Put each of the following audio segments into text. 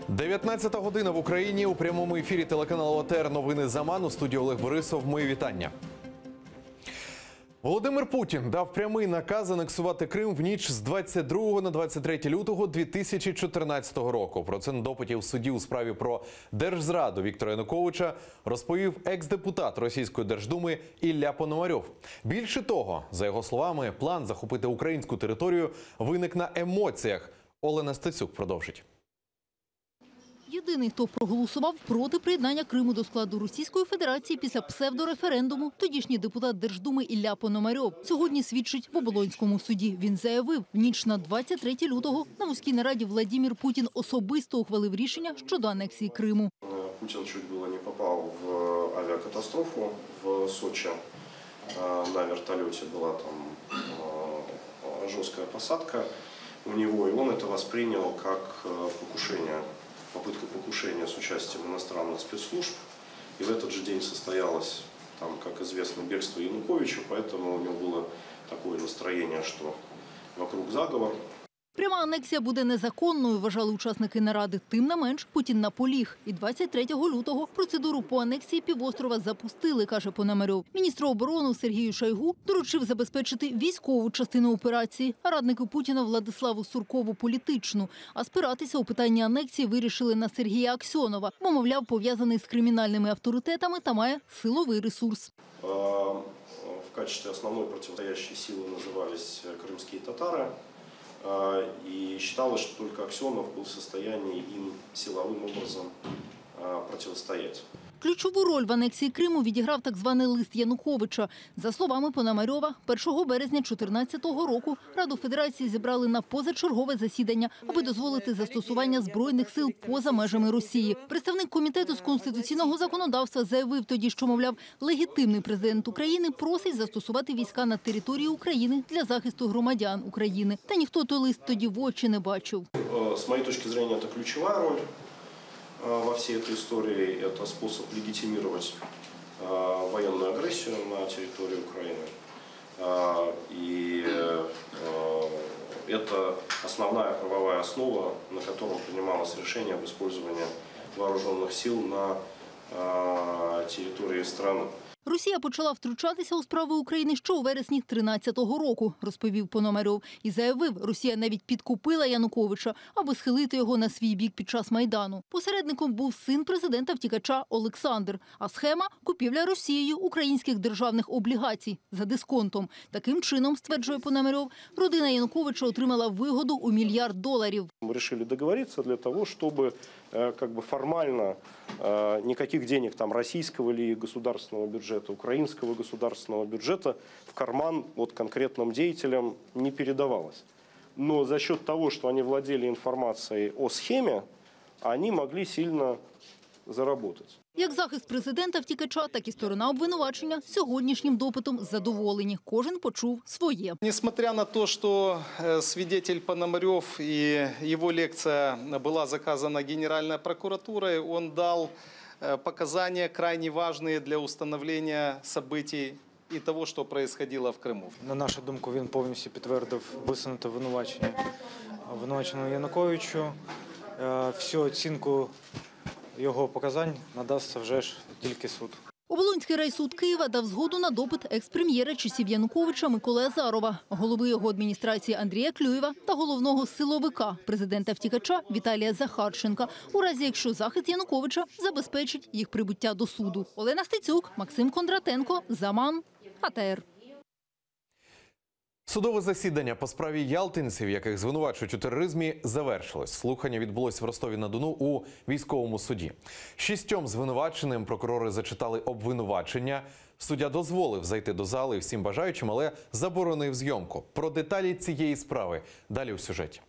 19 година в Україні. У прямому ефірі телеканалу ОТР новини «Заман». У студії Олег Борисов. Мої вітання. Володимир Путін дав прямий наказ анексувати Крим в ніч з 22 на 23 лютого 2014 року. Про це на допиті в суді у справі про держзраду Віктора Януковича розповів екс-депутат Російської Держдуми Ілля Пономарьов. Більше того, за його словами, план захопити українську територію виник на емоціях. Олена Стецюк продовжить. Єдиний, хто проголосував проти приєднання Криму до складу Російської Федерації після псевдореферендуму, тодішній депутат Держдуми Ілля Пономарьов. Сьогодні свідчить в Оболонському суді. Він заявив, в ніч на 23 лютого на вузькій нараді Владимир Путін особисто ухвалив рішення щодо анексії Криму. Путін чуть було не попав в авіакатастрофу в Сочі. На вертольоті була там жорстка посадка у нього, і він це воспринял як покушення. Попытка покушения с участием иностранных спецслужб. И в этот же день состоялось, там, как известно, бегство Януковича, поэтому у него было такое настроение, что вокруг заговор. Пряма анексія буде незаконною, вважали учасники наради. Тим не менш, Путін наполіг. І 23 лютого процедуру по анексії півострова запустили, каже Пономарьов. Міністру оборони Сергію Шойгу доручив забезпечити військову частину операції, а раднику Путіна Владиславу Суркову – політичну. А спиратися у питанні анексії вирішили на Сергія Аксьонова, бо, мовляв, пов'язаний з кримінальними авторитетами та має силовий ресурс. В качестве основной противостоящей силы назывались крымские татары. И считалось, что только Аксьонов был в состоянии им силовым образом противостоять. Ключову роль в анексії Криму відіграв так званий лист Януковича. За словами Пономарьова, 1 березня 2014 року Раду Федерації зібрали на позачергове засідання, аби дозволити застосування збройних сил поза межами Росії. Представник комітету з конституційного законодавства заявив тоді, що, мовляв, легітимний президент України просить застосувати війська на території України для захисту громадян України. Та ніхто той лист тоді в очі не бачив. З моєї точки зору, це ключова роль во всей этой истории. Это способ легитимировать военную агрессию на территории Украины. И это основная правовая основа, на которой принималось решение об использовании вооруженных сил на территории страны. Росія почала втручатися у справи України ще у вересні 2013 року, розповів Пономарьов. І заявив, Росія навіть підкупила Януковича, аби схилити його на свій бік під час Майдану. Посередником був син президента-втікача Олександр. А схема – купівля Росією українських державних облігацій за дисконтом. Таким чином, стверджує Пономарьов, родина Януковича отримала вигоду у $1 мільярд. Мы решили договориться для того, чтобы формально никаких денег там российского или государственного бюджета, украинского государственного бюджета в карман конкретным деятелям не передавалось. Но за счет того, что они владели информацией о схеме, они могли сильно заработать. Як захист президента-втікача, так і сторона обвинувачення сьогоднішнім допитом задоволені. Кожен почув своє. Несмотря на то, что свидетель Пономарев и его лекция была заказана Генеральной прокуратурой, он дал показания крайне важные для установления событий і того, що происходило в Криму. На нашу думку, він повністю підтвердив висунуте обвинувачення обвинуваченому Януковичу. Всю оцінку його показань надасться вже ж тільки суд. Оболонський райсуд Києва дав згоду на допит екс-прем'єра часів Януковича Миколи Азарова, голови його адміністрації Андрія Клюєва та головного силовика президента-втікача Віталія Захарченка, у разі якщо захист Януковича забезпечить їх прибуття до суду. Олена Стецюк, Максим Кондратенко, Заман, АТР. Судове засідання по справі ялтинців, яких звинувачують у тероризмі, завершилось. Слухання відбулось в Ростові-на-Дону у військовому суді. 6 звинуваченим прокурори зачитали обвинувачення. Суддя дозволив зайти до зали всім бажаючим, але заборонив зйомку. Про деталі цієї справи далі у сюжеті.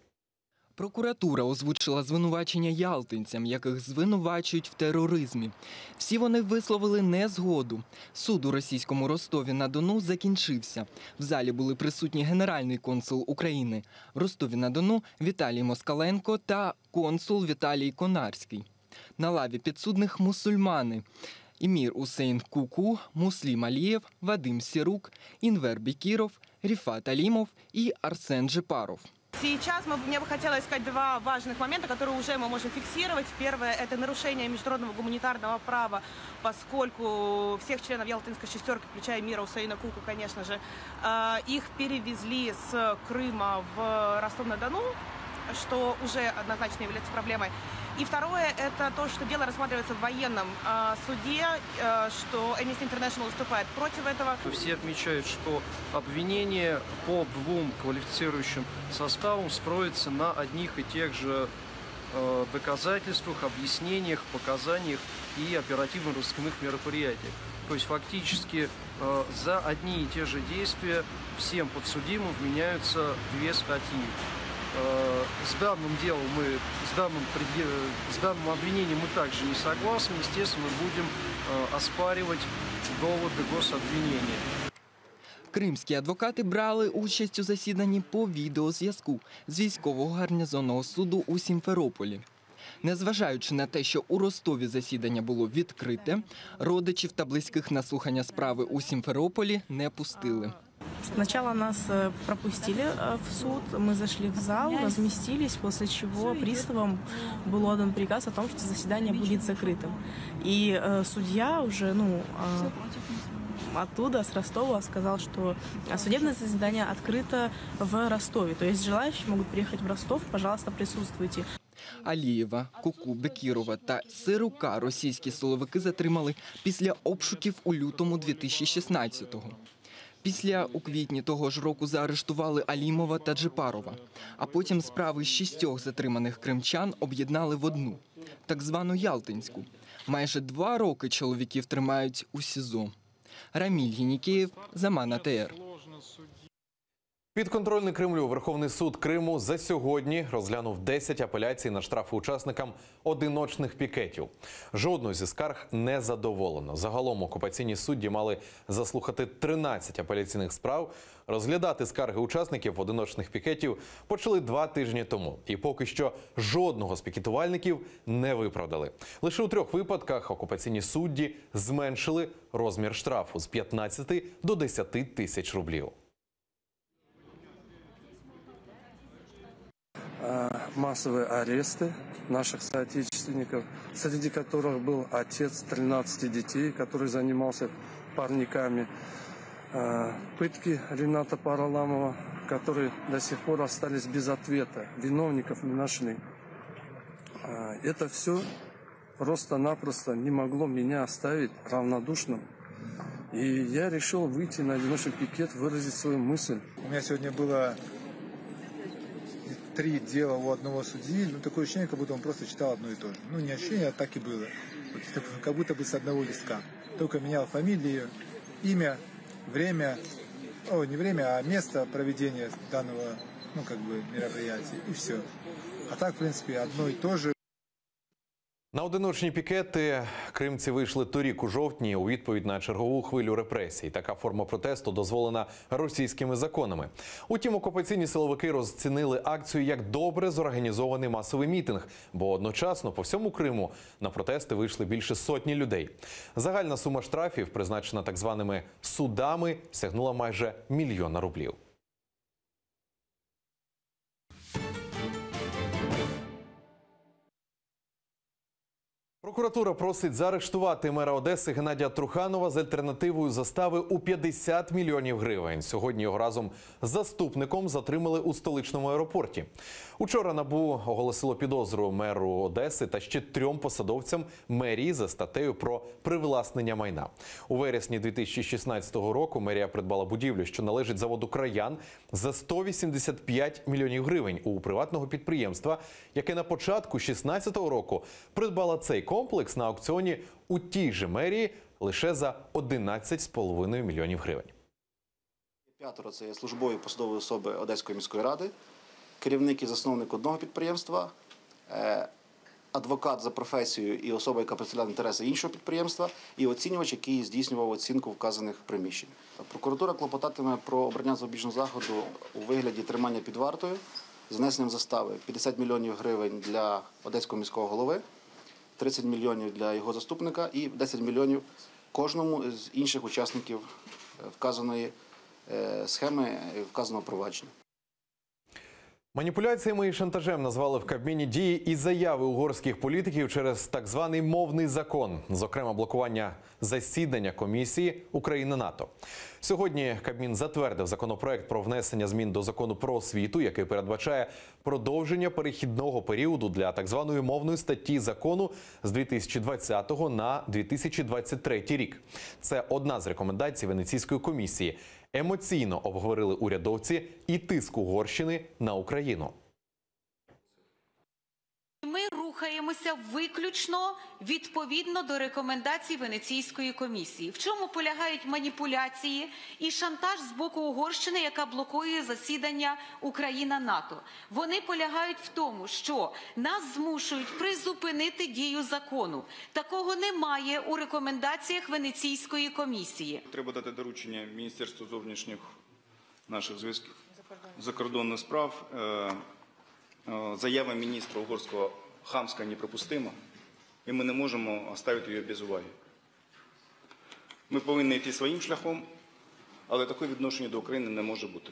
Прокуратура озвучила звинувачення ялтинцям, яких звинувачують в тероризмі. Всі вони висловили незгоду. Суд у російському Ростові-на-Дону закінчився. В залі були присутні генеральний консул України в Ростові-на-Дону Віталій Москаленко та консул Віталій Конарський. На лаві підсудних мусульмани – Імір Усейн Куку, Муслім Алієв, Вадим Сірук, Інвер Бікіров, Ріфат Алімов і Арсен Джепаров. Сейчас мне бы хотелось сказать два важных момента, которые уже мы можем фиксировать. Первое – это нарушение международного гуманитарного права, поскольку всех членов Ялтинской шестерки, включая Мира Усейна Куку, конечно же, их перевезли с Крыма в Ростов-на-Дону, что уже однозначно является проблемой. И второе – это то, что дело рассматривается в военном суде, что Amnesty International выступает против этого. Все отмечают, что обвинение по двум квалифицирующим составам строится на одних и тех же доказательствах, объяснениях, показаниях и оперативно-розыскных мероприятиях. То есть фактически за одни и те же действия всем подсудимым вменяются две статьи. С данным делом с данным обвинением мы также не согласны. Естественно, мы будем оспаривать доводи гособвинения. Кримські адвокати брали участь у засіданні по відеозв'язку з військового гарнізонного суду у Сімферополі. Незважаючи на те, що у Ростові засідання було відкрите, родичів та близьких на слухання справи у Сімферополі не пустили. Сначала нас пропустили в суд, мы зашли в зал, разместились, после чего приставам был отдан приказ о том, что заседание будет закрытым. И судья уже, оттуда, с Ростова, сказал, что судебное заседание открыто в Ростове. То есть желающие могут приехать в Ростов, пожалуйста, присутствуйте. Алієва, Куку, Бекірова та Сирука російські силовики затримали після обшуків у лютому 2016-го. Після у квітні того ж року заарештували Алімова та Джипарова. А потім справи 6 затриманих кримчан об'єднали в одну – так звану Ялтинську. Майже 2 роки чоловіків тримають у СІЗО. Раміль Єнікеєв, Заман АТР. Підконтрольний Кремлю Верховний суд Криму за сьогодні розглянув 10 апеляцій на штрафи учасникам одиночних пікетів. Жодною зі скарг не задоволено. Загалом окупаційні судді мали заслухати 13 апеляційних справ. Розглядати скарги учасників одиночних пікетів почали 2 тижні тому. І поки що жодного з пікетувальників не виправдали. Лише у 3 випадках окупаційні судді зменшили розмір штрафу з 15 до 10 тисяч рублів. Массовые аресты наших соотечественников, среди которых был отец 13 детей, который занимался парниками. Пытки Рената Параламова, которые до сих пор остались без ответа. Виновников не нашли. Это все просто-напросто не могло меня оставить равнодушным. И я решил выйти на одиночный пикет, выразить свою мысль. У меня сегодня было 3 дела у одного судьи, такое ощущение, как будто он просто читал одно и то же. Не ощущение, а так и было. Как будто бы с одного листка. Только менял фамилию, имя, время, не время, а место проведения данного, мероприятия, и все. А так, в принципе, одно и то же. На одиночні пікети кримці вийшли торік у жовтні у відповідь на чергову хвилю репресій. Така форма протесту дозволена російськими законами. Утім, окупаційні силовики розцінили акцію як добре зорганізований масовий мітинг, бо одночасно по всьому Криму на протести вийшли більше сотні людей. Загальна сума штрафів, призначена так званими судами, сягнула майже 1 мільйон рублів. Прокуратура просить заарештувати мера Одеси Геннадія Труханова з альтернативою застави у 50 мільйонів гривень. Сьогодні його разом з заступником затримали у столичному аеропорті. Учора НАБУ оголосило підозру меру Одеси та ще 3 посадовцям мерії за статтею про привласнення майна. У вересні 2016 року мерія придбала будівлю, що належить заводу «Краян», за 185 мільйонів гривень у приватного підприємства, яке на початку 2016 року придбала цей комплекс на аукціоні у тій же мерії лише за 11,5 мільйонів гривень. 5 – це службові посадові особи Одеської міської ради, керівник і засновник одного підприємства, адвокат за професією і особа, яка представляє інтереси іншого підприємства, і оцінювач, який здійснював оцінку вказаних приміщень. Прокуратура клопотатиме про обрання запобіжного заходу у вигляді тримання під вартою з внесенням застави 50 мільйонів гривень для Одеського міського голови, 30 мільйонів для його заступника і 10 мільйонів кожному з інших учасників вказаної схеми, вказаного провадження. Маніпуляціями і шантажем назвали в Кабміні дії і заяви угорських політиків через так званий мовний закон, зокрема блокування засідання комісії Україна-НАТО. Сьогодні Кабмін затвердив законопроект про внесення змін до закону про освіту, який передбачає продовження перехідного періоду для так званої мовної статті закону з 2020 на 2023 рік. Це одна з рекомендацій Венеційської комісії. Емоційно обговорили урядовці і тиск Угорщини на Україну. Ми рухаємося виключно відповідно до рекомендацій Венеційської комісії. В чому полягають маніпуляції і шантаж з боку Угорщини, яка блокує засідання Україна-НАТО? Вони полягають в тому, що нас змушують призупинити дію закону. Такого немає у рекомендаціях Венеційської комісії. Треба дати доручення Міністерству зовнішніх наших зв'язків, закордонних справ. Заява міністра угорського хамська неприпустима, і ми не можемо залишити її без уваги. Ми повинні йти своїм шляхом, але таке відношення до України не може бути.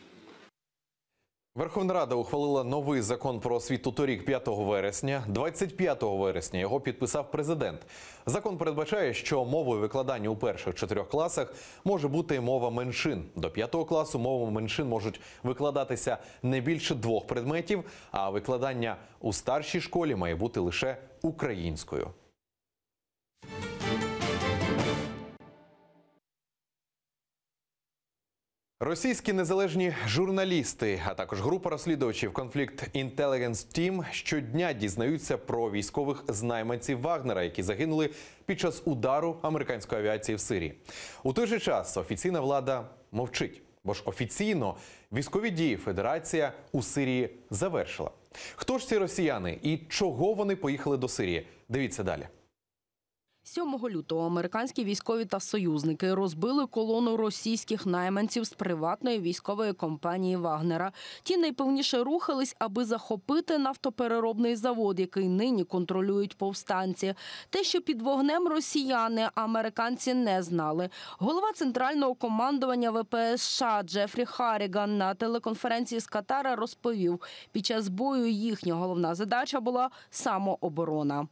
Верховна Рада ухвалила новий закон про освіту торік 5 вересня. 25 вересня його підписав президент. Закон передбачає, що мовою викладання у перших 4 класах може бути мова меншин. До 5 класу мовами меншин можуть викладатися не більше 2 предметів, а викладання у старшій школі має бути лише українською. Російські незалежні журналісти, а також група розслідувачів Conflict Intelligence Team щодня дізнаються про військових з найманців Вагнера, які загинули під час удару американської авіації в Сирії. У той же час офіційна влада мовчить, бо ж офіційно військові дії Федерація у Сирії завершила. Хто ж ці росіяни і чого вони поїхали до Сирії? Дивіться далі. 7 лютого американські військові та союзники розбили колону російських найманців з приватної військової компанії «Вагнера». Ті найпевніше рухались, аби захопити нафтопереробний завод, який нині контролюють повстанці. Те, що під вогнем росіяни, американці не знали. Голова Центрального командування ВПС США Джефрі Харріган на телеконференції з Катара розповів, під час бою їхня головна задача була самооборона.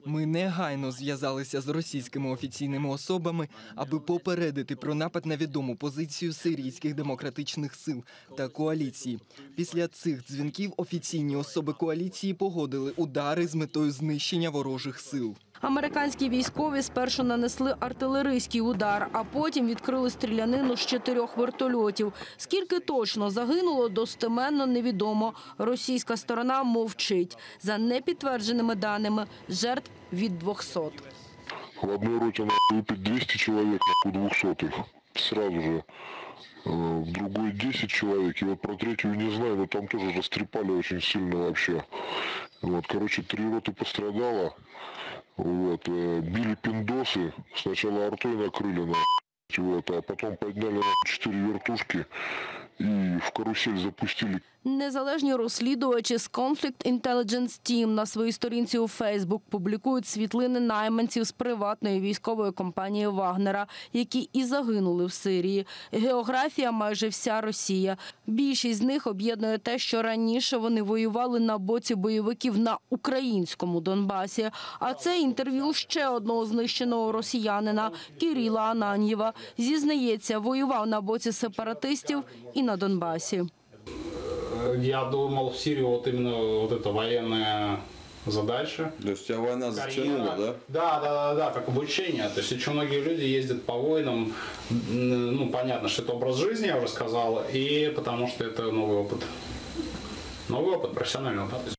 Ми негайно зв'язалися з російськими офіційними особами, аби попередити про напад на відому позицію сирійських демократичних сил та коаліції. Після цих дзвінків офіційні особи коаліції погодили удари з метою знищення ворожих сил. Американські військові спершу нанесли артилерійський удар, а потім відкрили стрілянину з 4 вертольотів. Скільки точно загинуло, достеменно невідомо. Російська сторона мовчить. За непідтвердженими даними, жертв від 200. В одной роте выпить 200 человек, у 200 сразу же. В другой 10 человек. И вот про третью не знаю, но там тоже растрепали очень сильно вообще. Вот, короче, 3 роты пострадало. Вот, били пиндосы. Сначала артой накрыли, вот, а потом подняли 4 вертушки и в карусель запустили. Незалежні розслідувачі з Conflict Intelligence Team на своїй сторінці у Фейсбук публікують світлини найманців з приватної військової компанії «Вагнера», які і загинули в Сирії. Географія майже вся Росія. Більшість з них об'єднує те, що раніше вони воювали на боці бойовиків на українському Донбасі. А це інтерв'ю ще одного знищеного росіянина Кирила Ананьєва. Зізнається, воював на боці сепаратистів і на Донбасі. Я думал, в Сирии вот именно вот эта военная задача. То есть тебя война затянула, да? Да, как обучение. То есть очень многие люди ездят по войнам. Ну, понятно, что это образ жизни, я уже сказал, и потому что это новый опыт. Новый опыт, профессиональный опыт.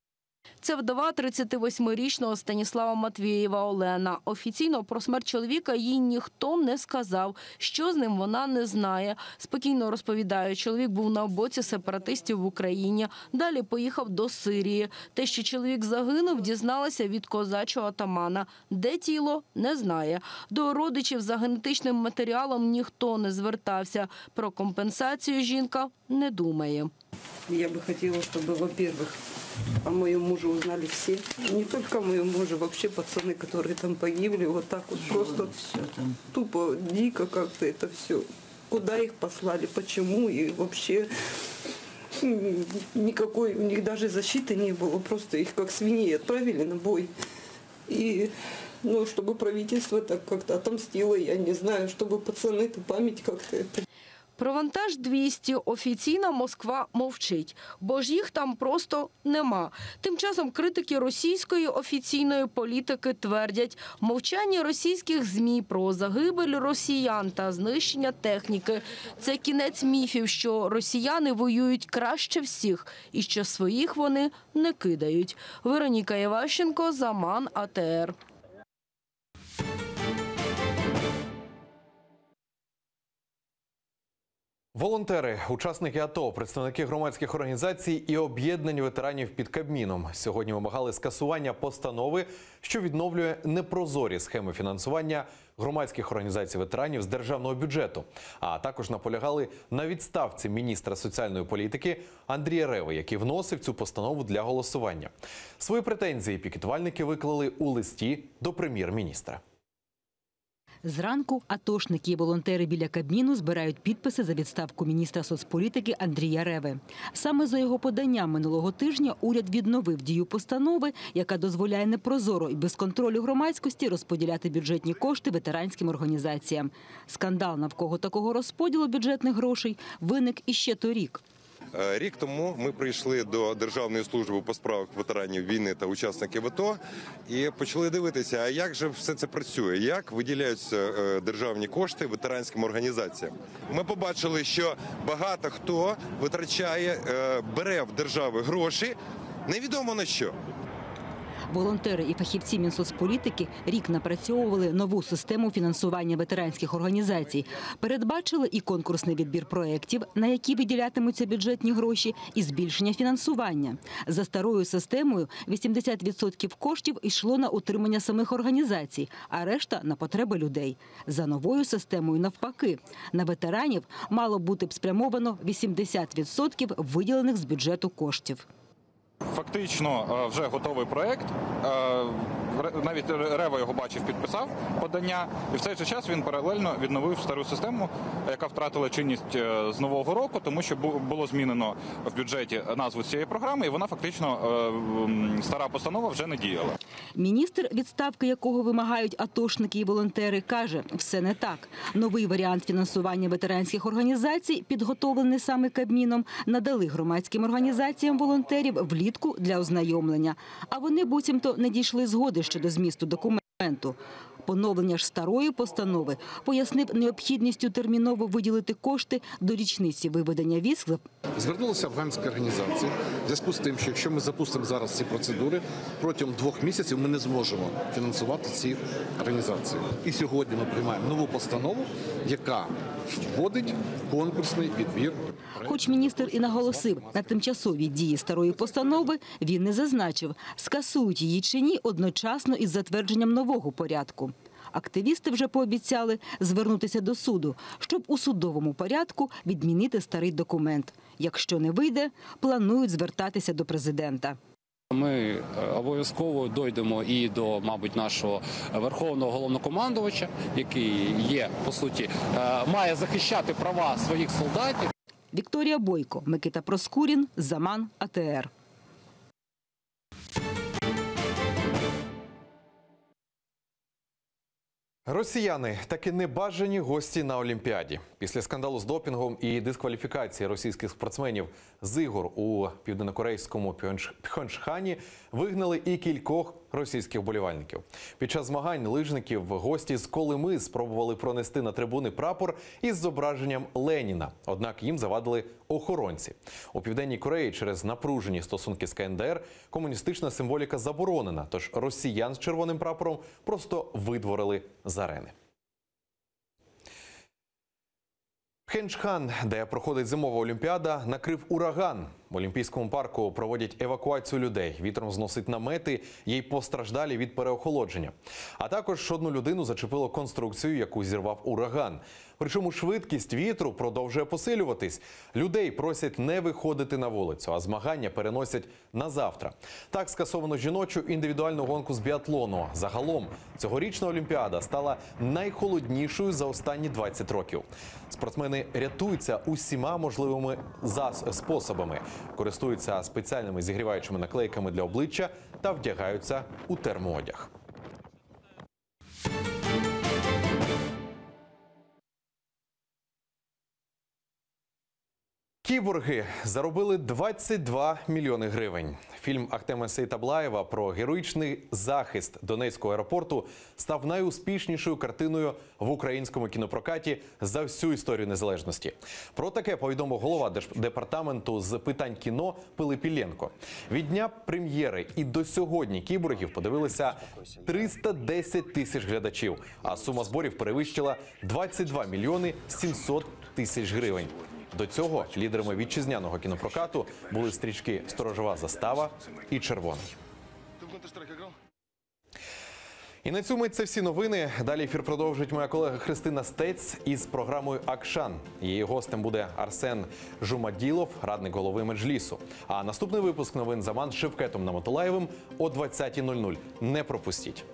Це вдова 38-річного Станіслава Матвієва Олена. Офіційно про смерть чоловіка їй ніхто не сказав. Що з ним, вона не знає. Спокійно розповідає, чоловік був на боці сепаратистів в Україні. Далі поїхав до Сирії. Те, що чоловік загинув, дізналася від козачого атамана. Де тіло – не знає. До родичів за генетичним матеріалом ніхто не звертався. Про компенсацію жінка не думає. Я бы хотела, чтобы, во-первых, о моем муже узнали все. Не только о моем муже, вообще пацаны, которые там погибли, вот так вот просто тупо, дико как-то это все. Куда их послали, почему и вообще никакой у них даже защиты не было, просто их как свиней отправили на бой. И, ну, чтобы правительство так как-то отомстило, я не знаю, чтобы пацаны эту память как-то... Про вантаж 200 офіційна Москва мовчить, бо ж їх там просто нема. Тим часом критики російської офіційної політики твердять, мовчання російських ЗМІ про загибель росіян та знищення техніки – це кінець міфів, що росіяни воюють краще всіх і що своїх вони не кидають. Вероніка Іващенко, Заман, АТР. Волонтери, учасники АТО, представники громадських організацій і об'єднань ветеранів під Кабміном сьогодні вимагали скасування постанови, що відновлює непрозорі схеми фінансування громадських організацій ветеранів з державного бюджету. А також наполягали на відставці міністра соціальної політики Андрія Реви, який вносив цю постанову для голосування. Свої претензії пікетувальники виклали у листі до прем'єр-міністра. Зранку атошники і волонтери біля Кабміну збирають підписи за відставку міністра соцполітики Андрія Реви. Саме за його поданням минулого тижня уряд відновив дію постанови, яка дозволяє непрозоро і без контролю громадськості розподіляти бюджетні кошти ветеранським організаціям. Скандал навколо такого розподілу бюджетних грошей виник іще торік. Рік тому ми прийшли до Державної служби по справах ветеранів війни та учасників АТО і почали дивитися, а як же все це працює, як виділяються державні кошти ветеранським організаціям. Ми побачили, що багато хто витрачає, бере в держави гроші, невідомо на що. Волонтери і фахівці Мінсоцполітики рік напрацьовували нову систему фінансування ветеранських організацій. Передбачили і конкурсний відбір проєктів, на які виділятимуться бюджетні гроші, і збільшення фінансування. За старою системою 80% коштів йшло на утримання самих організацій, а решта – на потреби людей. За новою системою навпаки. На ветеранів мало бути б спрямовано 80% виділених з бюджету коштів. Фактично вже готовий проєкт, навіть Рева його бачив, підписав подання, і в цей же час він паралельно відновив стару систему, яка втратила чинність з нового року, тому що було змінено в бюджеті назву цієї програми, і вона фактично, стара постанова вже не діяла. Міністр, відставки якого вимагають атошники і волонтери, каже, все не так. Новий варіант фінансування ветеранських організацій, підготовлений саме Кабміном, надали громадським організаціям волонтерів влітку для ознайомлення. А вони буцімто не дійшли згоди щодо змісту документу. Поновлення ж старої постанови пояснив необхідністю терміново виділити кошти до річниці виведення військ. Звернулися афганські організації в зв'язку з тим, що якщо ми запустимо зараз ці процедури, протягом 2 місяців ми не зможемо фінансувати ці організації. І сьогодні ми приймаємо нову постанову, яка вводить конкурсний відбір. Хоч міністр і наголосив на тимчасовій дії старої постанови, він не зазначив, скасують її чи ні одночасно із затвердженням нового порядку. Активісти вже пообіцяли звернутися до суду, щоб у судовому порядку відмінити старий документ. Якщо не вийде, планують звертатися до президента. Ми обов'язково дійдемо і до, мабуть, нашого верховного головнокомандувача, який є, по суті, має захищати права своїх солдатів. Вікторія Бойко, Микита Проскурін, Заман, АТР. Росіяни – таки небажані гості на Олімпіаді. Після скандалу з допінгом і дискваліфікації російських спортсменів з ігор у південнокорейському Пхьончхані вигнали і кількох російських вболівальників. Під час змагань лижників гості з Колими спробували пронести на трибуни прапор із зображенням Леніна. Однак їм завадили охоронці. У Південній Кореї через напружені стосунки з КНДР комуністична символіка заборонена, тож росіян з червоним прапором просто видворили з арени. Пхьончхан, де проходить зимова олімпіада, накрив ураган. В Олімпійському парку проводять евакуацію людей. Вітром зносить намети, є й постраждалі від переохолодження. А також одну людину зачепило конструкцію, яку зірвав ураган. Причому швидкість вітру продовжує посилюватись. Людей просять не виходити на вулицю, а змагання переносять на завтра. Так скасовано жіночу індивідуальну гонку з біатлону. Загалом, цьогорічна Олімпіада стала найхолоднішою за останні 20 років. Спортсмени рятуються усіма можливими способами. Користуються спеціальними зігріваючими наклейками для обличчя та вдягаються у термоодяг. Кіборги заробили 22 мільйони гривень. Фільм Ахтема Сейтаблаєва про героїчний захист Донецького аеропорту став найуспішнішою картиною в українському кінопрокаті за всю історію незалежності. Про таке повідомив голова департаменту з питань кіно Пилип Іллєнко. Від дня прем'єри і до сьогодні кіборгів подивилися 310 тисяч глядачів, а сума зборів перевищила 22 мільйони 700 тисяч гривень. До цього лідерами вітчизняного кінопрокату були стрічки «Сторожова застава» і «Червоний». І на цю мить це всі новини. Далі ефір продовжить моя колега Христина Стець із програмою «Акшан». Її гостем буде Арсен Жумаділов, радник голови Меджлісу. А наступний випуск новин з Аман Шевкетом Намотолаєвим о 20:00. Не пропустіть.